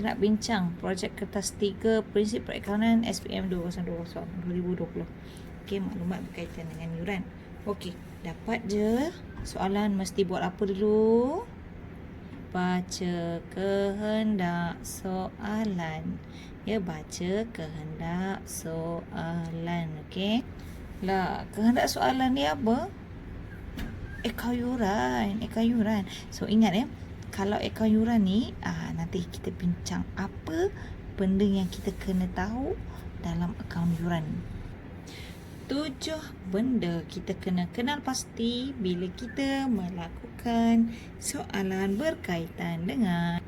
kita nak bincang projek kertas 3 prinsip perakaunan SPM 2020 2020. Okey, maklumat berkaitan dengan yuran. Okey, dapat je soalan mesti buat apa dulu? Baca kehendak soalan. Ya, baca kehendak soalan. Okey. Lah, kehendak soalan ni apa? Akaun yuran. So ingat ya, kalau akaun yuran ni nanti kita bincang apa benda yang kita kena tahu dalam akaun yuran. 7 benda kita kena kenal pasti bila kita melakukan soalan berkaitan dengan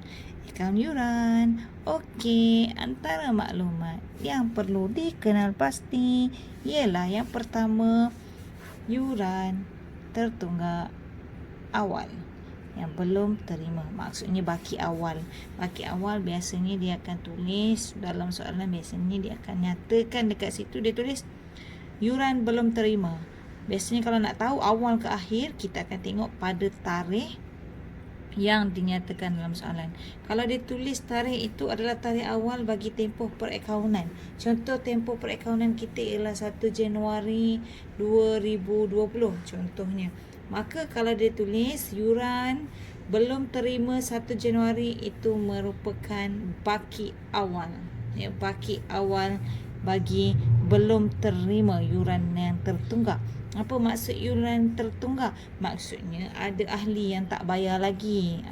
akaun yuran. Okey, antara maklumat yang perlu dikenal pasti ialah yang pertama, yuran tertunggak awal yang belum terima. Maksudnya baki awal. Baki awal biasanya dia akan tulis dalam soalan, biasanya dia akan nyatakan dekat situ, dia tulis yuran belum terima. Biasanya kalau nak tahu awal ke akhir, kita akan tengok pada tarikh yang dinyatakan dalam soalan. Kalau dia tulis tarikh itu adalah tarikh awal bagi tempoh perakaunan. Contoh tempoh perakaunan kita ialah 1 Januari 2020 contohnya. Maka kalau dia tulis yuran belum terima 1 Januari, itu merupakan baki awal. Ya, baki awal bagi belum terima yuran yang tertunggak. Apa maksud yuran tertunggak? Maksudnya ada ahli yang tak bayar lagi.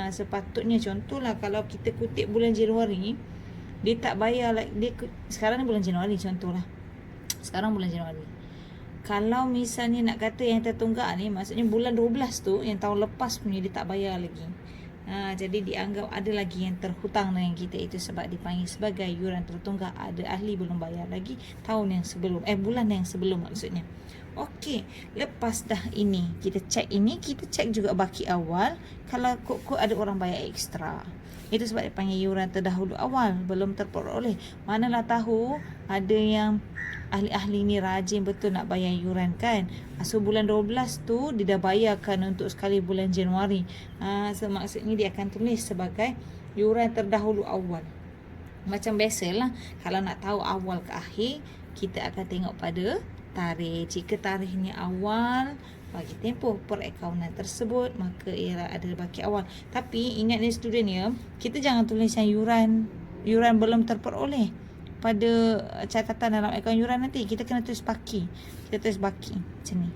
Sepatutnya contohlah kalau kita kutip bulan Januari, dia tak bayar lagi. Sekarang ni bulan Januari contohlah. Sekarang bulan Januari. Kalau misalnya nak kata yang tertunggak ni, maksudnya bulan 12 tu, yang tahun lepas punya dia tak bayar lagi. Jadi dianggap ada lagi yang terhutang dengan kita, itu sebab dipanggil sebagai yuran tertunggak. Ada ahli belum bayar lagi tahun yang sebelum, bulan yang sebelum maksudnya. Okey, lepas dah ini kita cek juga baki awal. Kalau kok ada orang bayar ekstra, itu sebab dipanggil yuran terdahulu awal, belum terperoleh. Manalah tahu ada yang ahli-ahli ni rajin betul nak bayar yuran kan. So bulan 12 tu dia dah bayarkan untuk sekali bulan Januari. So maksudnya dia akan tulis sebagai yuran terdahulu awal. Macam biasalah, kalau nak tahu awal ke akhir, kita akan tengok pada tarikh. Jika tarikhnya awal bagi tempoh perakaunan tersebut, maka ia ada baki awal. Tapi ingat ni student ya, kita jangan tulis yang yuran belum terperoleh pada catatan dalam akaun yuran. Nanti kita kena tulis baki. Kita tulis baki macam ni.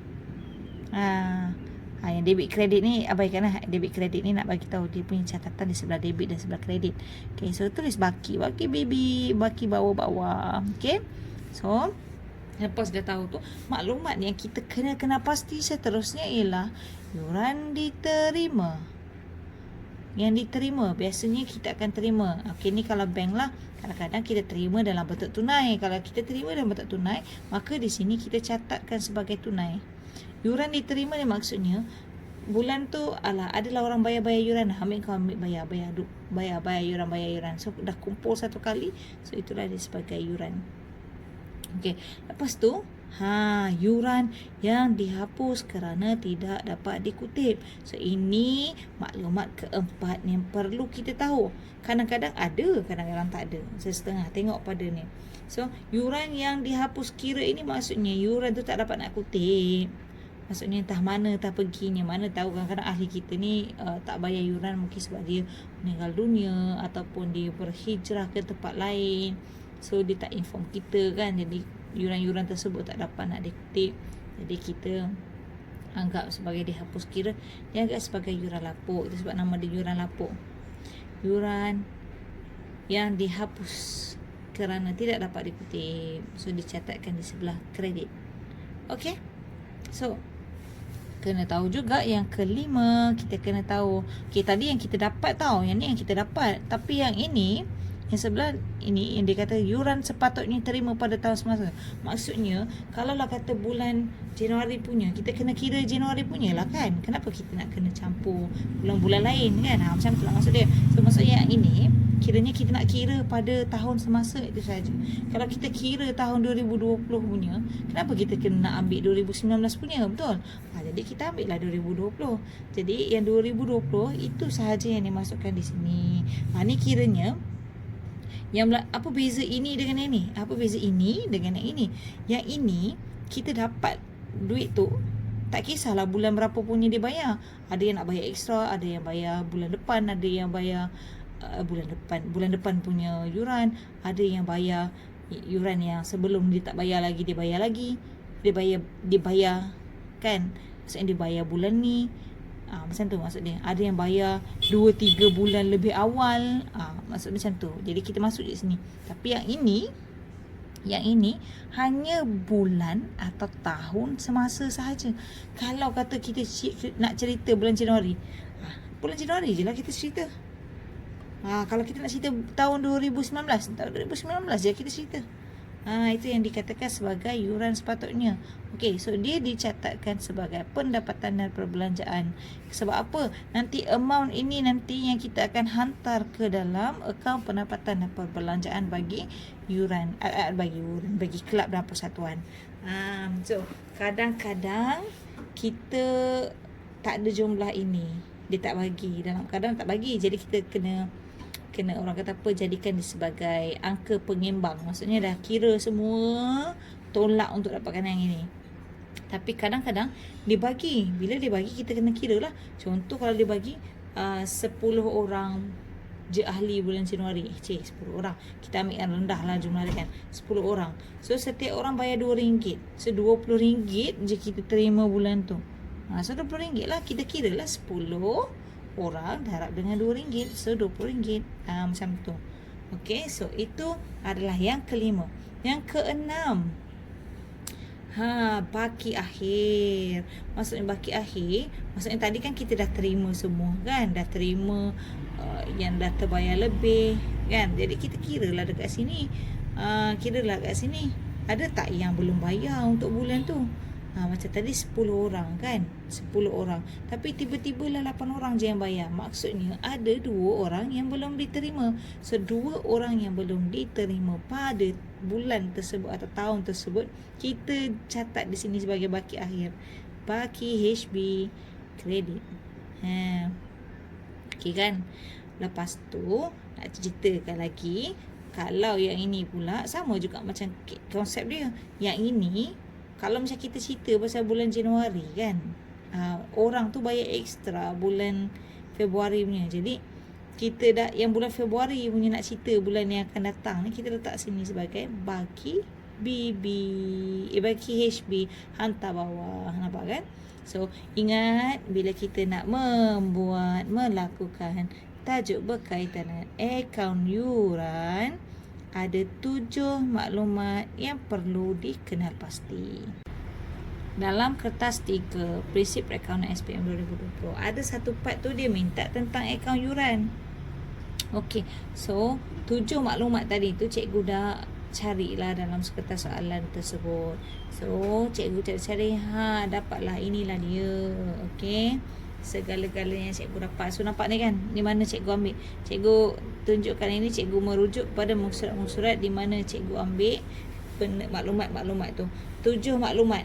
Yang debit kredit ni abaikanlah. Debit kredit ni nak bagi tahu dia punya catatan di sebelah debit dan sebelah kredit. Okay, so tulis baki baby, baki bawah-bawah. Okay, so lepas dah tahu tu, maklumat yang kita kena pasti seterusnya ialah yuran diterima. Yang diterima biasanya kita akan terima. Okey, ni kalau bank lah, kadang-kadang kita terima dalam bentuk tunai. Kalau kita terima dalam bentuk tunai, maka di sini kita catatkan sebagai tunai. Yuran diterima ni maksudnya bulan tu adalah orang bayar yuran, ambil bayar yuran. So dah kumpul satu kali, so itulah dia sebagai yuran. Okey, lepas tu yuran yang dihapus kerana tidak dapat dikutip. So ini maklumat keempat yang perlu kita tahu. Kadang-kadang ada, kadang-kadang tak ada. Setengah tengok pada ni. So yuran yang dihapus kira ini maksudnya yuran tu tak dapat nak kutip. Maksudnya entah mana, entah perginya, mana tahu. Kadang-kadang ahli kita ni tak bayar yuran mungkin sebab dia meninggal dunia ataupun dia berhijrah ke tempat lain. So dia tak inform kita kan. Jadi yuran-yuran tersebut tak dapat nak dikutip. Jadi kita anggap sebagai dihapus kira. Dia anggap sebagai yuran lapuk. Itu sebab nama dia yuran lapuk. Yuran yang dihapus kerana tidak dapat dikutip. So dicatatkan di sebelah kredit. Okay, so kena tahu juga yang kelima. Kita kena tahu, okay, tadi yang kita dapat tahu, yang ni yang kita dapat. Tapi yang ini, yang sebelah ini, yang dia kata yuran sepatutnya terima pada tahun semasa. Maksudnya kalaulah kata bulan Januari punya, kita kena kira Januari punya lah kan. Kenapa kita nak kena campur bulan-bulan lain kan? Macam tu lah maksud dia. So maksudnya yang ini kiranya kita nak kira pada tahun semasa itu saja. Kalau kita kira tahun 2020 punya, kenapa kita kena nak ambil 2019 punya? Betul? Jadi kita ambil lah 2020. Jadi yang 2020 itu sahaja yang dimasukkan di sini. Ni kiranya Apa beza ini dengan yang ni? Apa beza ini dengan yang ini? Yang ini kita dapat duit tu, tak kisahlah bulan berapa punya dia bayar. Ada yang nak bayar ekstra, ada yang bayar bulan depan, ada yang bayar bulan depan punya yuran, ada yang bayar yuran yang sebelum dia tak bayar lagi, dia bayar lagi. Dia bayar kan? Maksudnya dia bayar bulan ni. Macam tu maksud dia. Ada yang bayar 2-3 bulan lebih awal. Maksud macam tu. Jadi kita masuk di sini. Tapi yang ini hanya bulan atau tahun semasa sahaja. Kalau kata kita nak cerita bulan Januari, bulan Januari je lah kita cerita. Kalau kita nak cerita tahun 2019 je kita cerita. Itu yang dikatakan sebagai yuran sepatutnya. Okey, so dia dicatatkan sebagai pendapatan dan perbelanjaan. Sebab apa? Nanti amount ini nanti yang kita akan hantar ke dalam akaun pendapatan dan perbelanjaan bagi yuran, bagi kelab dan persatuan. So kadang-kadang kita tak ada jumlah ini, dia tak bagi, dalam kadang tak bagi, jadi kita kena orang kata apa, jadikan dia sebagai angka pengimbang. Maksudnya dah kira semua, tolak untuk dapatkan yang ini. Tapi kadang-kadang dia bagi. Bila dia bagi, kita kena kira lah. Contoh kalau dia bagi 10 orang je ahli bulan Januari, 10 orang, kita ambil yang rendah lah jumlah dia kan, 10 orang. So setiap orang bayar RM2. So RM20 je kita terima bulan tu. So RM20 lah, kita kira lah 10 orang darab dengan RM2, so RM20. Macam tu. Okey, so itu adalah yang kelima. Yang keenam, baki akhir. Maksudnya baki akhir, maksudnya tadi kan kita dah terima semua kan, dah terima yang dah terbayar lebih kan. Jadi kita kiralah dekat sini, ada tak yang belum bayar untuk bulan tu. Macam tadi 10 orang kan, 10 orang, tapi tiba-tibalah 8 orang je yang bayar. Maksudnya ada 2 orang yang belum diterima. So 2 orang yang belum diterima pada bulan tersebut atau tahun tersebut, kita catat di sini sebagai baki akhir, baki HB kredit. Okey kan. Lepas tu nak ceritakan lagi, kalau yang ini pula sama juga macam konsep dia. Yang ini, kalau macam kita cerita pasal bulan Januari kan, orang tu bayar ekstra bulan Februari punya. Jadi kita dah yang bulan Februari punya nak cerita bulan yang akan datang ni, kita letak sini sebagai baki baki HB, hantar bawah. Nampak kan? So ingat, bila kita nak melakukan tajuk berkaitan dengan akaun yuran, ada 7 maklumat yang perlu dikenal pasti. Dalam kertas 3, prinsip perakaunan SPM 2020, ada satu part tu dia minta tentang akaun yuran. Okey, so 7 maklumat tadi tu cikgu dah carilah dalam kertas soalan tersebut. So cikgu cari, dapatlah, inilah dia. Okey, segala-galanya cikgu dapat. So nampak ni kan, di mana cikgu ambil, cikgu tunjukkan ini, cikgu merujuk pada surat-surat di mana cikgu ambil maklumat-maklumat tu. 7 maklumat.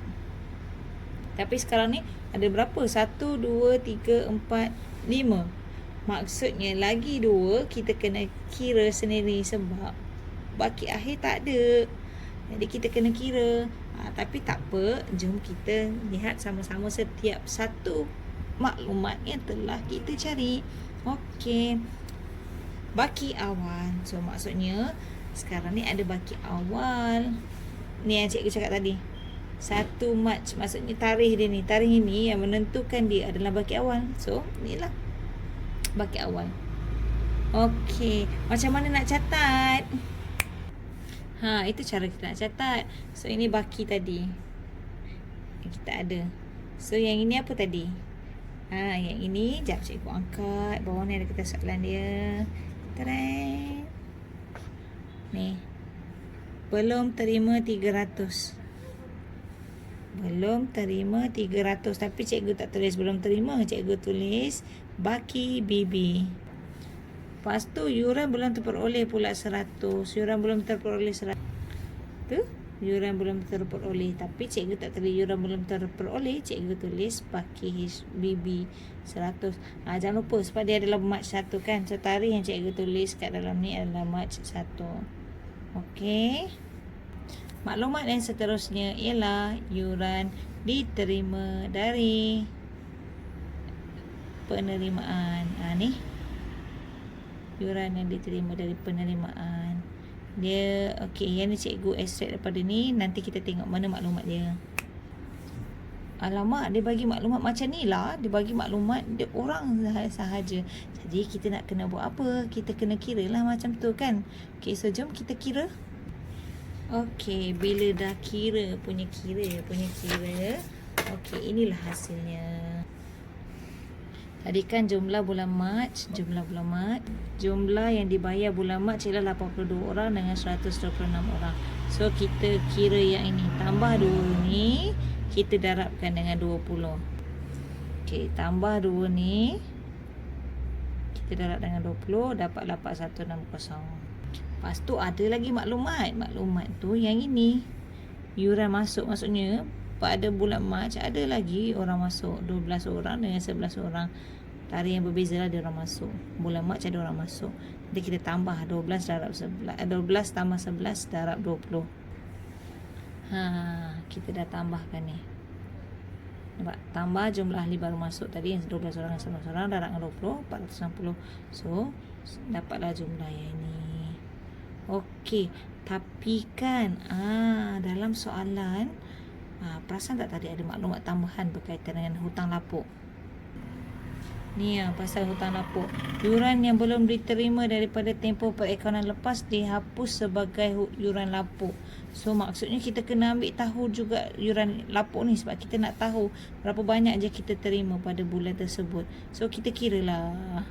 Tapi sekarang ni ada berapa? 1, 2, 3, 4, 5. Maksudnya lagi 2 kita kena kira sendiri sebab baki akhir tak ada. Jadi kita kena kira. Tapi tak apa, jom kita lihat sama-sama setiap satu maklumat yang telah kita cari. Okey, baki awal. So maksudnya sekarang ni ada baki awal. Ni yang cikgu cakap tadi, 1 Mac. Maksudnya tarikh dia ni, tarikh ini yang menentukan dia adalah baki awal. So inilah baki awal. Okey, macam mana nak catat? Itu cara kita nak catat. So ini baki tadi yang kita ada. So yang ini apa tadi? Yang ini, jap cikgu angkat. Bawah ni ada kertas soalan dia. Tadang. Ni, belum terima 300. Belum terima 300. Tapi cikgu tak tulis belum terima, cikgu tulis baki BB. Lepas tu yuran belum terperoleh pula 100. Yuran belum terperoleh 100. Tu yuran belum terperoleh. Tapi cikgu tak tulis yuran belum terperoleh, cikgu tulis pakai HBB 100. Jangan lupa sebab dia adalah Mac 1 kan. So tarikh yang cikgu tulis kat dalam ni adalah Mac 1. Okey. Maklumat yang seterusnya ialah yuran diterima dari penerimaan. Ni yuran yang diterima dari penerimaan. Dia okey, yang ni cikgu extract daripada ni. Nanti kita tengok mana maklumat dia. Alamak, dia bagi maklumat macam ni lah. Dia bagi maklumat dia orang sahaja. Jadi kita nak kena buat apa? Kita kena kira lah macam tu kan. Okey, so jom kita kira. Okey, bila dah kira. Okey, inilah hasilnya. Tadi kan jumlah bulan Mac. Jumlah yang dibayar bulan Mac ialah 82 orang dengan 126 orang. So kita kira yang ini. Tambah 2 ni, kita darabkan dengan 20. Okey, tambah 2 ni, kita darab dengan 20, dapat 8160. Lepas tu ada lagi maklumat. Maklumat tu yang ini. Yuran masuk, maksudnya pada bulan Mac ada lagi orang masuk 12 orang dengan 11 orang. Tarikh yang berbeza lah dia orang masuk. Bulan Mac ada orang masuk. Jadi kita tambah 12 darab 11, 12 tambah 11 darab 20. Kita dah tambahkan ni. Nampak? Tambah jumlah ahli baru masuk tadi yang 12 orang dan 11 orang darab dengan 20, 460. So dapatlah jumlah yang ini. Okey, tapi kan dalam soalan perasan tak tadi ada maklumat tambahan berkaitan dengan hutang lapuk. Ni pasal hutang lapuk. Yuran yang belum diterima daripada tempoh perakaunan lepas dihapus sebagai yuran lapuk. So maksudnya kita kena ambil tahu juga yuran lapuk ni sebab kita nak tahu berapa banyak je kita terima pada bulan tersebut. So kita kiralah.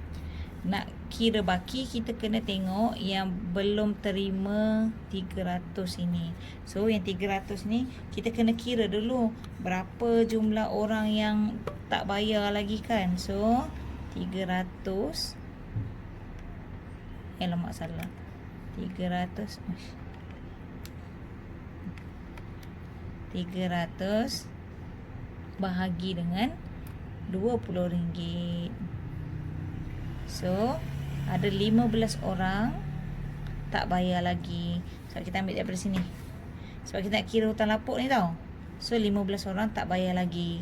Nak kira baki, kita kena tengok yang belum terima 300 ini. So yang 300 ni kita kena kira dulu berapa jumlah orang yang tak bayar lagi kan. So 300, alamak salah, 300 bahagi dengan RM20. So ada 15 orang tak bayar lagi. Sebab kita ambil daripada sini, sebab kita nak kira hutang lapuk ni tau. So 15 orang tak bayar lagi.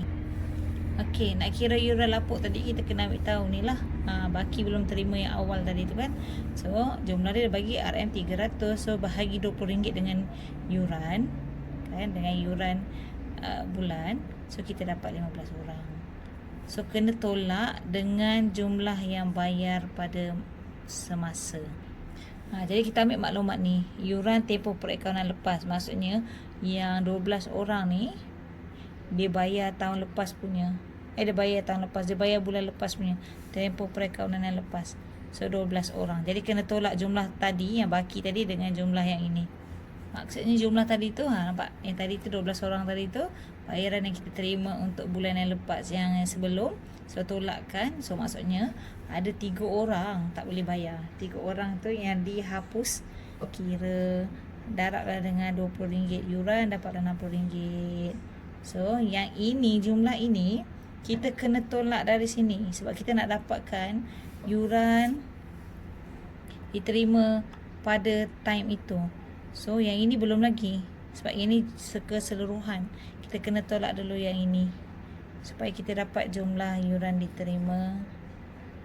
Okey, nak kira yuran lapuk tadi kita kena ambil tahu ni lah. Baki belum terima yang awal tadi tu kan. So jumlah dia bagi RM300. So bahagi RM20 dengan yuran kan, dengan yuran bulan. So kita dapat 15 orang. So kena tolak dengan jumlah yang bayar pada semasa. Jadi kita ambil maklumat ni, yuran tempoh perakaunan lepas. Maksudnya yang 12 orang ni dia bayar tahun lepas punya. Dia bayar tahun lepas, dia bayar bulan lepas punya, tempoh perakaunan yang lepas. So 12 orang. Jadi kena tolak jumlah tadi yang baki tadi dengan jumlah yang ini. Maksudnya jumlah tadi tu nampak? Yang tadi tu 12 orang tadi tu bayaran yang kita terima untuk bulan yang lepas yang sebelum. So tolakkan. So maksudnya ada 3 orang tak boleh bayar. 3 orang tu yang dihapus. Kira darablah dengan RM20 yuran, dapatlah RM60. So yang ini, jumlah ini kita kena tolak dari sini sebab kita nak dapatkan yuran diterima pada time itu. So yang ini belum lagi sebab ini keseluruhan. Kita kena tolak dulu yang ini supaya kita dapat jumlah yuran diterima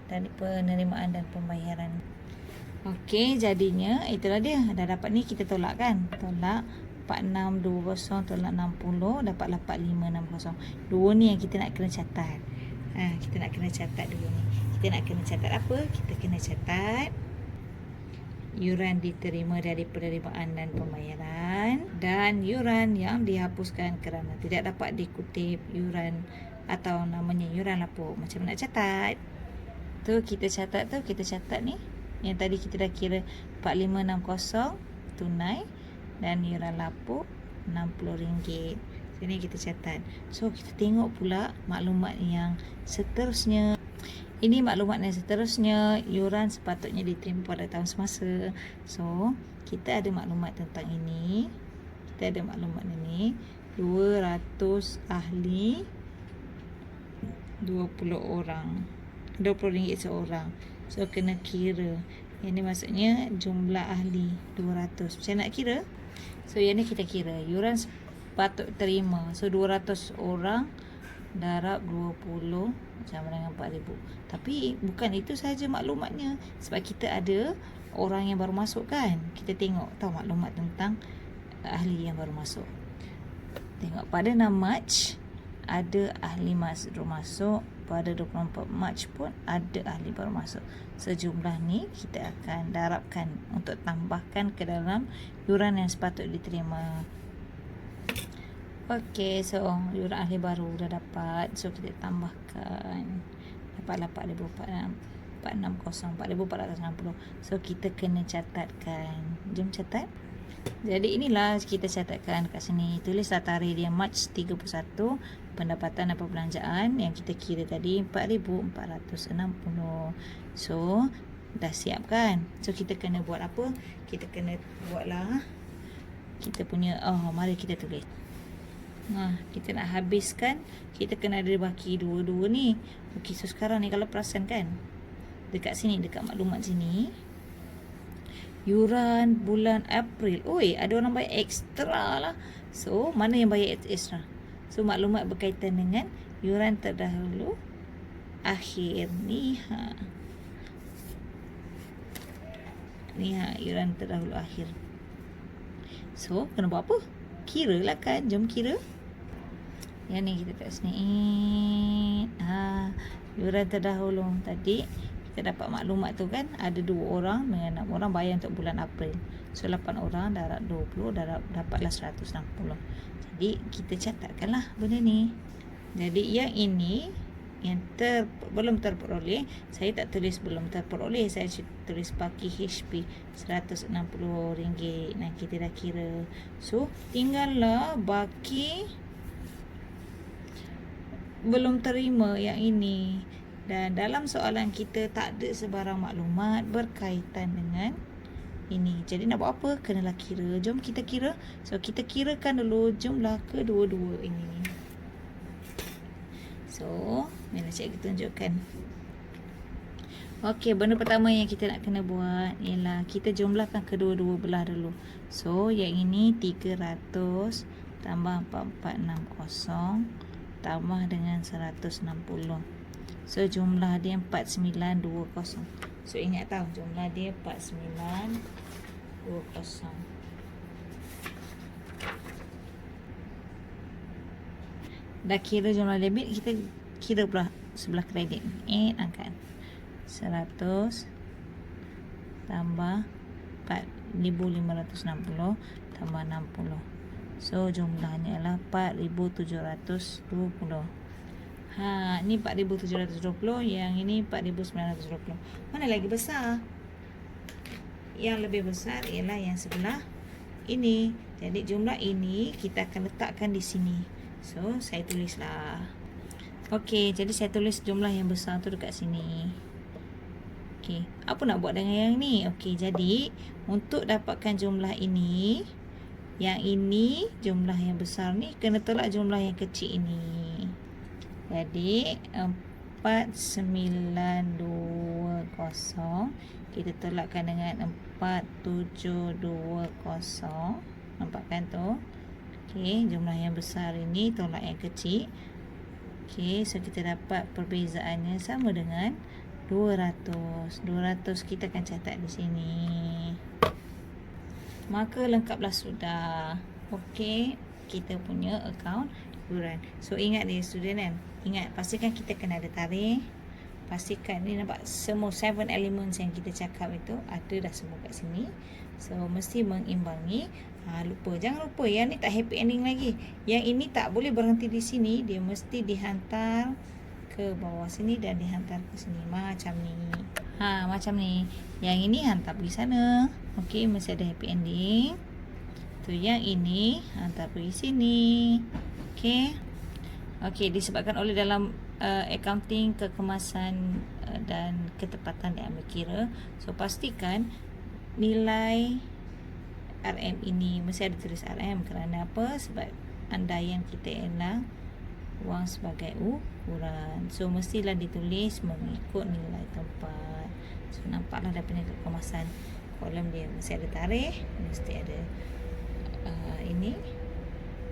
dari penerimaan dan pembayaran. Okey, jadinya itulah dia. Dah dapat ni kita tolak kan. Tolak 4620 tolak 60 dapatlah 4560. Dua ni yang kita nak kena catat. Kita nak kena catat dua ni. Kita nak kena catat apa? Kita kena catat yuran diterima dari penerimaan dan pembayaran dan yuran yang dihapuskan kerana tidak dapat dikutip yuran atau namanya yuran lapuk. Macam mana nak catat? Tu kita catat ni. Yang tadi kita dah kira 4560 tunai dan yuran lapuk RM60. Sini kita catat. So kita tengok pula maklumat yang seterusnya. Ini maklumat yang seterusnya, yuran sepatutnya diterima pada tahun semasa. So kita ada maklumat tentang ini. Kita kita ada maklumat ni 200 ahli 20 orang, RM20 seorang. So kena kira. Yang ni maksudnya jumlah ahli 200. Macam nak kira? So yang ni kita kira yuran patut terima. So 200 orang darab 20 sama dengan 4,000. Tapi bukan itu sahaja maklumatnya. Sebab kita ada orang yang baru masuk kan. Kita tengok tahu maklumat tentang ahli yang baru masuk. Tengok pada 6 Mac ada ahli baru masuk. Pada 24 Mac pun ada ahli baru masuk. Sejumlah ni kita akan darabkan untuk tambahkan ke dalam yuran yang sepatut diterima. Okey, so yuran ahli baru dah dapat. So kita tambahkan. Dapatlah 4,460. So kita kena catatkan. Jom catat. Jadi inilah kita catatkan kat sini. Tulislah tarikh dia Mac 31. Pendapatan dan perbelanjaan yang kita kira tadi 4,460. So dah siap kan? So kita kena buat apa? Kita kena buatlah kita punya, mari kita tulis. Kita nak habiskan, kita kena ada baki dua-dua ni. Okey, so sekarang ni kalau perasan kan, dekat sini, dekat maklumat sini, yuran bulan April. Oi, ada orang bayar ekstra lah. So mana yang bayar ekstra? So maklumat berkaitan dengan yuran terdahulu akhir ni. Ni yuran terdahulu akhir. So kena buat apa? Kira lah kan. Jom kira. Yang ni kita kat sini. Yuran terdahulu tadi kita dapat maklumat tu kan, ada 2 orang dengan 6 orang bayar untuk bulan April. So 8 orang darab 20 dapatlah 160. Jadi kita catatkanlah benda ni. Jadi yang ini yang belum terperoleh, saya tak tulis belum terperoleh, saya tulis baki HP RM160. Nah, kita dah kira. So tinggallah baki belum terima yang ini. Dan dalam soalan kita tak ada sebarang maklumat berkaitan dengan ini. Jadi nak buat apa? Kenalah kira. Jom kita kira. So kita kirakan dulu jumlah kedua-dua ini. So mana cikgu tunjukkan. Okey, benda pertama yang kita nak kena buat ialah kita jumlahkan kedua-dua belah dulu. So yang ini 300 tambah 4460 tambah dengan 160. So jumlah dia 4920. So ingat tahu jumlah dia 4920. Dah kira jumlah debit, kita kira pula sebelah kredit. Angkat 100 tambah 4,560 tambah 60. So jumlahnya adalah 4,720. Ni 4,720, yang ini 4,920. Mana lagi besar? Yang lebih besar ialah yang sebelah ini. Jadi jumlah ini kita akan letakkan di sini. So saya tulislah. Okey, jadi saya tulis jumlah yang besar tu dekat sini. Okey, apa nak buat dengan yang ni? Okey, jadi untuk dapatkan jumlah ini, yang ini jumlah yang besar ni kena tolak jumlah yang kecil ini. Jadi 4920 kita tolakkan dengan 4720. Nampak kan tu? Okey, jumlah yang besar ini tolak yang kecil. Okey, so kita dapat perbezaannya sama dengan 200. 200 kita akan catat di sini. Maka lengkaplah sudah. Okey, kita punya akaun yuran. So ingat dia student kan? Ingat, pastikan kita kena ada tarikh. Pastikan ni nampak semua 7 elements yang kita cakap itu ada dah semua kat sini. So mesti mengimbangi. Jangan lupa yang ni tak happy ending lagi. Yang ini tak boleh berhenti di sini, dia mesti dihantar ke bawah sini dan dihantar ke sini macam ni. Macam ni. Yang ini hantar pergi sana. Okey, mesti ada happy ending. Tu yang ini hantar pergi sini. Okey. Okey, disebabkan oleh dalam accounting kekemasan dan ketepatan diambil kira. So pastikan nilai RM ini. Mesti ada tulis RM. Kerana apa? Sebab andaian kita ialah wang sebagai ukuran. So mestilah ditulis mengikut nilai tempat. So nampaklah daripada kemasan kolom dia mesti ada tarikh, mesti ada ini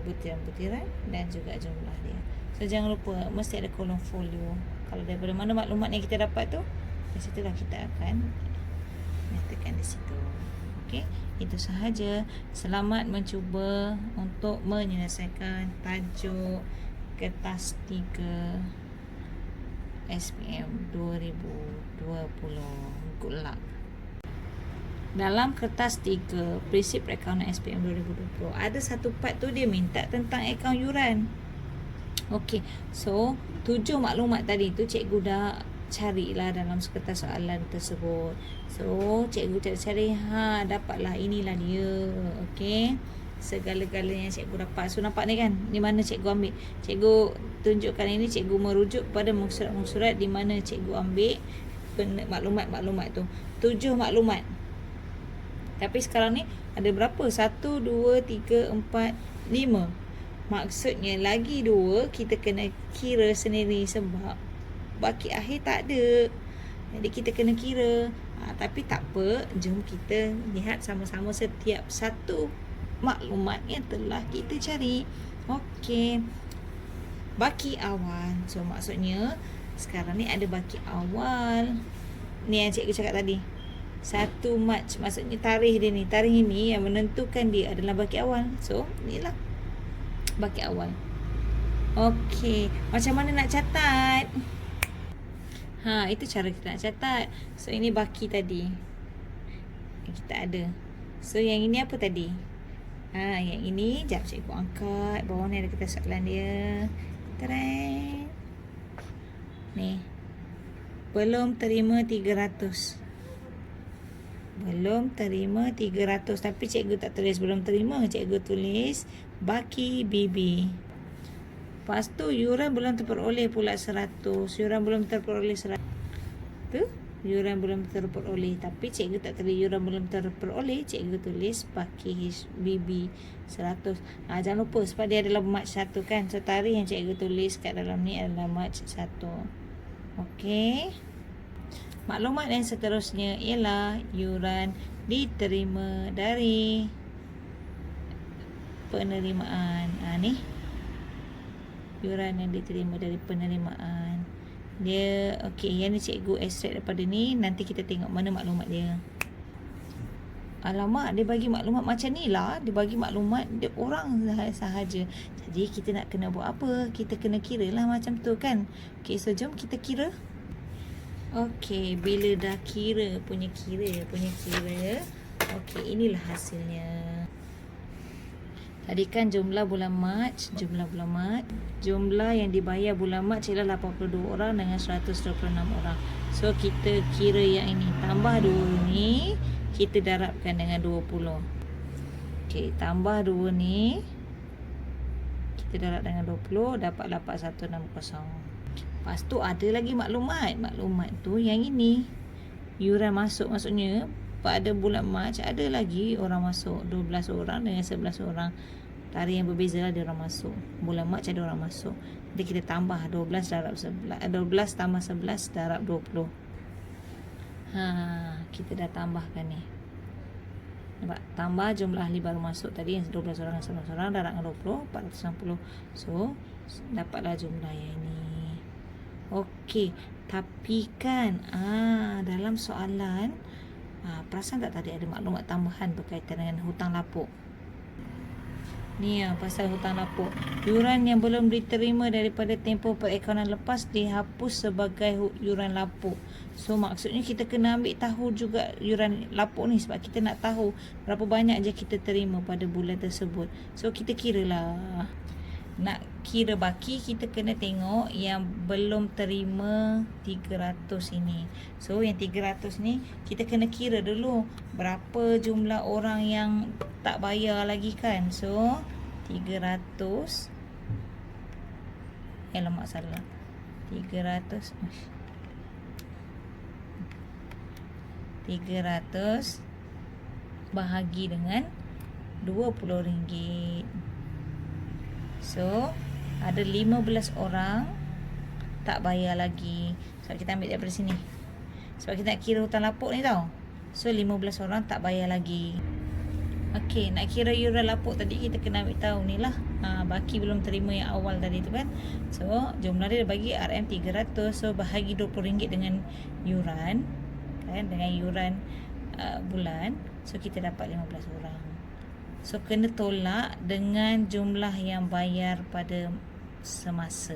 butiran-butiran dan juga jumlah dia. So jangan lupa mesti ada kolom folio. Kalau daripada mana maklumat yang kita dapat tu, di situlah kita akan nyatakan di situ. Okey, itu sahaja. Selamat mencuba untuk menyelesaikan tajuk kertas 3 SPM 2020. Good luck. Dalam kertas 3 prinsip perakaunan SPM 2020, ada satu part tu dia minta tentang akaun yuran. Okey, so 7 maklumat tadi tu cikgu dah carilah dalam kertas soalan tersebut. So cikgu cari dapatlah inilah dia. Okey, segala-galanya cikgu dapat. So nampak ni kan, di mana cikgu ambil. Cikgu tunjukkan ini, cikgu merujuk pada musurat-musurat di mana cikgu ambil maklumat-maklumat tu. 7 maklumat. Tapi sekarang ni ada berapa? 1, 2, 3, 4, 5. Maksudnya lagi 2 kita kena kira sendiri sebab baki akhir tak ada. Jadi kita kena kira. Tapi tak apa, jom kita lihat sama-sama setiap satu maklumat yang telah kita cari. Okey. Baki awal. So maksudnya sekarang ni ada baki awal. Ni yang cikgu cakap tadi. 1 Mac. Maksudnya tarikh dia ni. Tarikh ini yang menentukan dia adalah baki awal. So inilah baki awal. Okey, macam mana nak catat? Itu cara kita nak catat. So ini baki tadi yang kita ada. So yang ini apa tadi? Yang ini jap cikgu angkat. Bawah ni ada kertas soalan dia. Teren. Ni. Belum terima 300. Belum terima 300. Tapi cikgu tak tulis belum terima. Cikgu tulis baki BB. Lepas tu yuran belum terperoleh pula 100. Yuran belum terperoleh 100. Tu yuran belum terperoleh. Tapi cikgu tak tulis yuran belum terperoleh. Cikgu tulis baki BB 100. Jangan lupa sebab dia adalah Mac 1 kan. So tarikh yang cikgu tulis kat dalam ni adalah Mac 1. Okey. Maklumat yang seterusnya ialah yuran diterima dari penerimaan. Ni yuran yang diterima dari penerimaan. Dia okey, yang ni cikgu extract daripada ni. Nanti kita tengok mana maklumat dia. Alamak, dia bagi maklumat macam ni lah. Dia bagi maklumat dia orang sahaja. Jadi kita nak kena buat apa? Kita kena kira lah macam tu kan. Okey, so jom kita kira. Okey, bila dah kira. Okey, inilah hasilnya. Tadi kan jumlah bulan Mac. Jumlah yang dibayar bulan Mac ialah 82 orang dengan 126 orang. So kita kira yang ini. Tambah 2 ni, kita darabkan dengan 20. Okey, tambah 2 ni, kita darab dengan 20, dapatlah 4160. Lepas tu ada lagi maklumat. Maklumat tu yang ini. Yuran masuk, maksudnya pada bulan Mac ada lagi orang masuk 12 orang dengan 11 orang. Tarikh yang berbeza lah dia orang masuk. Bulan Mac ada orang masuk. Jadi kita tambah 12 darab 11. 12 tambah 11 darab 20. Kita dah tambahkan ni. Nampak? Tambah jumlah ahli baru masuk tadi yang 12 orang dan 11 orang darab dengan 20, 460. So dapatlah jumlah yang ini. Okey, tapi kan dalam soalan perasan tak tadi ada maklumat tambahan berkaitan dengan hutang lapuk. Ni pasal hutang lapuk. Yuran yang belum diterima daripada tempoh perakaunan lepas dihapus sebagai yuran lapuk. So maksudnya kita kena ambil tahu juga yuran lapuk ni sebab kita nak tahu berapa banyak je kita terima pada bulan tersebut. So kita kiralah. Nak kira baki, kita kena tengok yang belum terima 300 ini. So yang 300 ni kita kena kira dulu berapa jumlah orang yang tak bayar lagi kan. So 300 alamak salah. 300 bahagi dengan RM20. So ada 15 orang tak bayar lagi. Sebab kita ambil daripada sini. Sebab kita nak kira hutang lapuk ni tau. So 15 orang tak bayar lagi. Okey, nak kira yuran lapuk tadi kita kena ambil tahu ni lah. Baki belum terima yang awal tadi tu kan. So jumlah dia bagi RM300. So bahagi RM20 dengan yuran kan, dengan yuran bulan. So kita dapat 15 orang. So kena tolak dengan jumlah yang bayar pada semasa.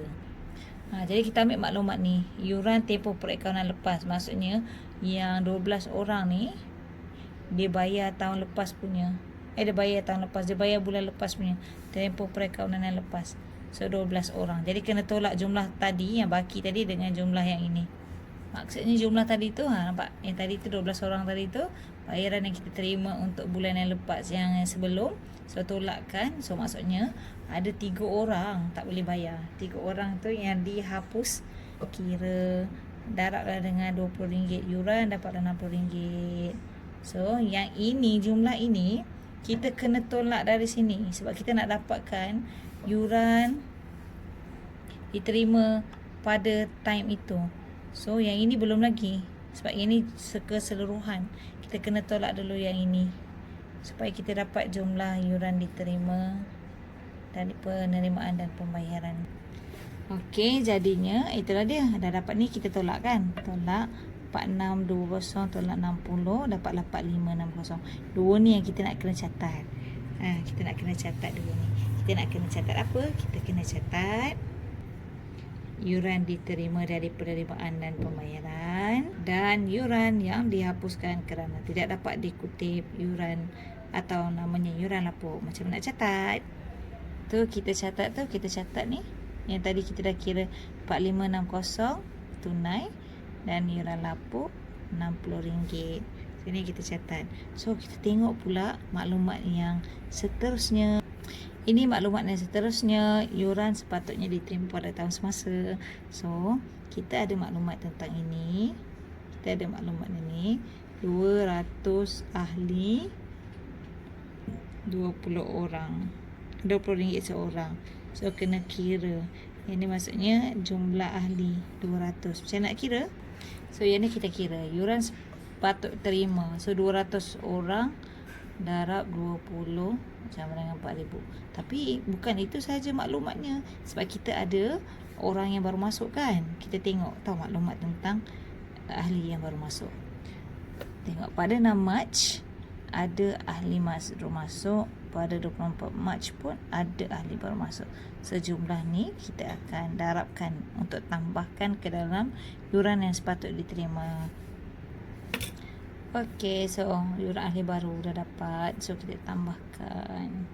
Jadi kita ambil maklumat ni, yuran tempoh perakaunan lepas. Maksudnya yang 12 orang ni dia bayar tahun lepas punya. Dia bayar tahun lepas, dia bayar bulan lepas punya tempoh perakaunan yang lepas. So 12 orang. Jadi kena tolak jumlah tadi yang baki tadi dengan jumlah yang ini. Maksudnya jumlah tadi tu, nampak? Yang tadi tu 12 orang tadi tu bayaran yang kita terima untuk bulan yang lepas, yang sebelum. So tolakkan. So maksudnya ada 3 orang tak boleh bayar. 3 orang tu yang dihapus. Kira darablah dengan RM20, yuran dapatlah RM60. So yang ini, jumlah ini kita kena tolak dari sini. Sebab kita nak dapatkan yuran diterima pada time itu. So yang ini belum lagi. Sebab yang ini keseluruhan. Kita kena tolak dulu yang ini, supaya kita dapat jumlah yuran diterima dari penerimaan dan pembayaran. Okey, jadinya itulah dia. Dah dapat ni, kita tolak kan. Tolak 4620 tolak 60 dapatlah 4560. Dua ni yang kita nak kena catat. Kita nak kena catat dua ni. Kita nak kena catat apa? Kita kena catat yuran diterima dari penerimaan dan pembayaran, dan yuran yang dihapuskan kerana tidak dapat dikutip yuran atau namanya yuran lapuk. Macam mana nak catat? Tu kita catat ni. Yang tadi kita dah kira 4560 tunai dan yuran lapuk RM60. Sini kita catat. So kita tengok pula maklumat yang seterusnya. Ini maklumat yang seterusnya. Yuran sepatutnya diterima pada tahun semasa. So kita ada maklumat tentang ini. Kita ada maklumat ini. 200 ahli, 20 orang, RM20 seorang. So kena kira. Yang ni maksudnya jumlah ahli 200. Macam nak kira? So yang ni kita kira yuran patut terima. So 200 orang darab 20 sama dengan 4,000. Tapi bukan itu sahaja maklumatnya. Sebab kita ada orang yang baru masuk kan. Kita tengok tahu maklumat tentang ahli yang baru masuk. Tengok pada 6 Mac ada ahli baru masuk. Pada 24 Mac pun ada ahli baru masuk. Sejumlah ni kita akan darabkan untuk tambahkan ke dalam yuran yang sepatut diterima. Okey, so yuran ahli baru dah dapat. So kita tambahkan.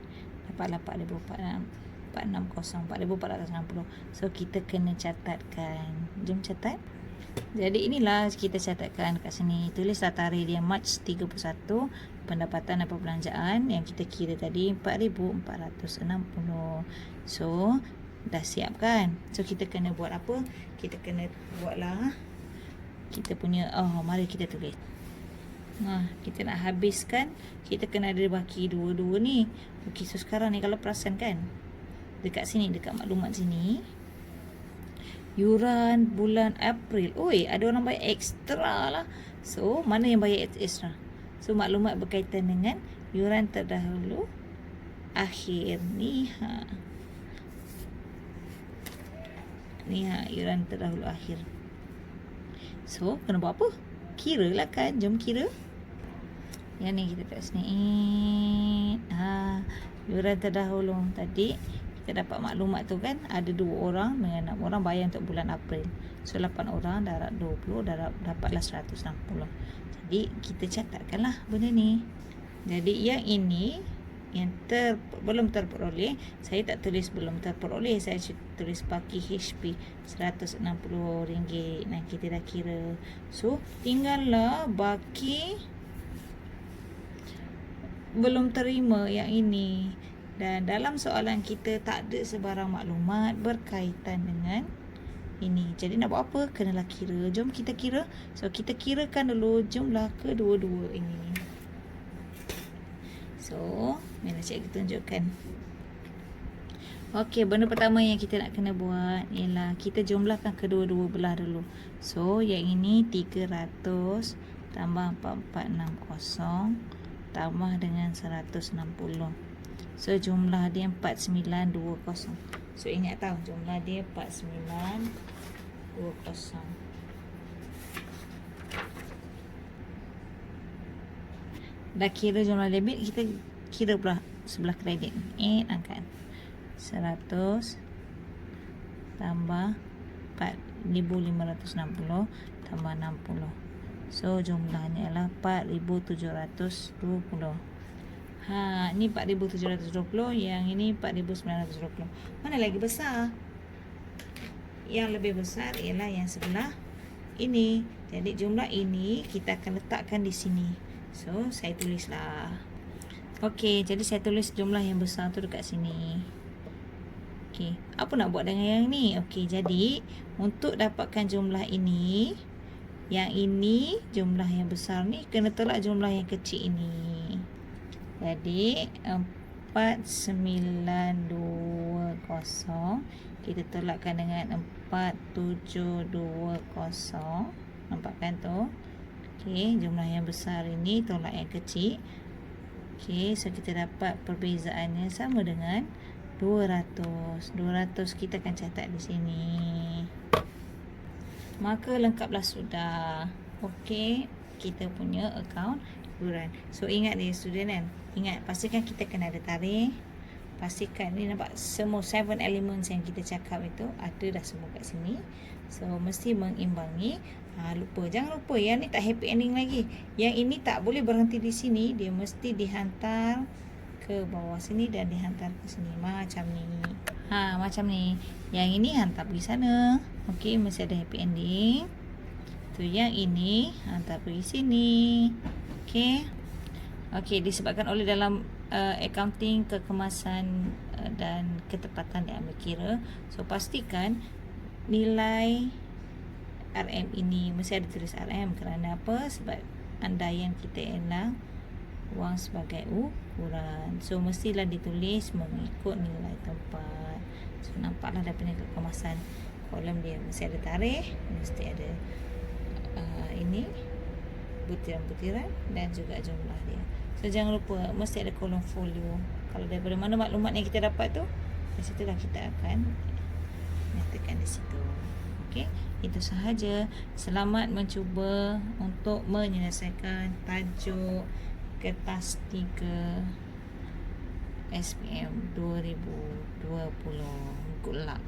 Dapatlah 4,460. So kita kena catatkan. Jom catat. Jadi inilah kita catatkan kat sini. Tulislah tarikh dia Mac 31. Pendapatan dan perbelanjaan yang kita kira tadi 4,460. So dah siap kan? So kita kena buat apa? Kita kena buatlah kita punya, mari kita tulis. Kita nak habiskan, kita kena ada baki dua-dua ni. Okey, so sekarang ni kalau perasan kan, dekat sini, dekat maklumat sini, yuran bulan April. Ada orang bayar ekstra lah. So mana yang bayar ekstra? So maklumat berkaitan dengan yuran terdahulu akhir ni. Yuran terdahulu akhir. So kena buat apa? Kira lah kan. Jom kira. Yang ni kita kat sini. Yuran terdahulu tadi kita dapat maklumat tu kan, ada 2 orang dengan 6 orang bayar untuk bulan April. So 8 orang darab 20 dapatlah 160. Jadi kita catatkanlah benda ni. Jadi yang ini yang belum terperoleh, saya tak tulis belum terperoleh, saya tulis baki HP RM160. Nah, kita dah kira. So tinggallah baki belum terima yang ini. Dan dalam soalan kita tak ada sebarang maklumat berkaitan dengan ini. Jadi nak buat apa? Kenalah kira. Jom kita kira. So kita kirakan dulu jumlah kedua-dua ini. So, mana cikgu tunjukkan. Okey, benda pertama yang kita nak kena buat ialah kita jumlahkan kedua-dua belah dulu. So, yang ini 300 tambah 4460 tambah dengan 160. So, jumlah dia 4920. So, ingat tahu jumlah dia 4920. Dah kira jumlah debit, kita kira pula sebelah kredit. Angkat 100 tambah 4,560 tambah 60. So jumlahnya adalah 4,720. Ni 4,720, yang ini 4,920. Mana lagi besar? Yang lebih besar ialah yang sebelah ini. Jadi jumlah ini kita akan letakkan di sini. So saya tulislah. Okey, jadi saya tulis jumlah yang besar tu dekat sini. Okey, apa nak buat dengan yang ni? Okey, jadi untuk dapatkan jumlah ini, yang ini jumlah yang besar ni kena tolak jumlah yang kecil ini. Jadi 4920 kita tolakkan dengan 4720. Nampak kan tu? Okey, jumlah yang besar ini tolak yang kecil. Okey, so kita dapat perbezaannya sama dengan 200. 200 kita akan catat di sini. Maka lengkaplah sudah. Okey, kita punya akaun yuran. So ingat dia student kan. Ingat, pastikan kita kena ada tarikh. Pastikan ni nampak semua 7 elements yang kita cakap itu ada dah semua kat sini. So mesti mengimbangi. Jangan lupa yang ni tak happy ending lagi. Yang ini tak boleh berhenti di sini, dia mesti dihantar ke bawah sini dan dihantar ke sini macam ni. Macam ni. Yang ini hantar pergi sana. Okey, mesti ada happy ending. Tu yang ini hantar pergi sini. Okey. Okey, disebabkan oleh dalam accounting kekemasan dan ketepatan diambil kira. So pastikan nilai RM ini mesti ada tulis RM. Kerana apa? Sebab andaian kita ialah wang sebagai ukuran. So mestilah ditulis mengikut nilai tempat. So nampaklah daripada kemasan kolom dia mesti ada tarikh, mesti ada ini butiran-butiran dan juga jumlah dia. So jangan lupa mesti ada kolom folio. Kalau daripada mana maklumat yang kita dapat tu, di situlah kita akan nyatakan di situ. Okey, itu sahaja. Selamat mencuba untuk menyelesaikan tajuk kertas 3 SPM 2020. Good luck.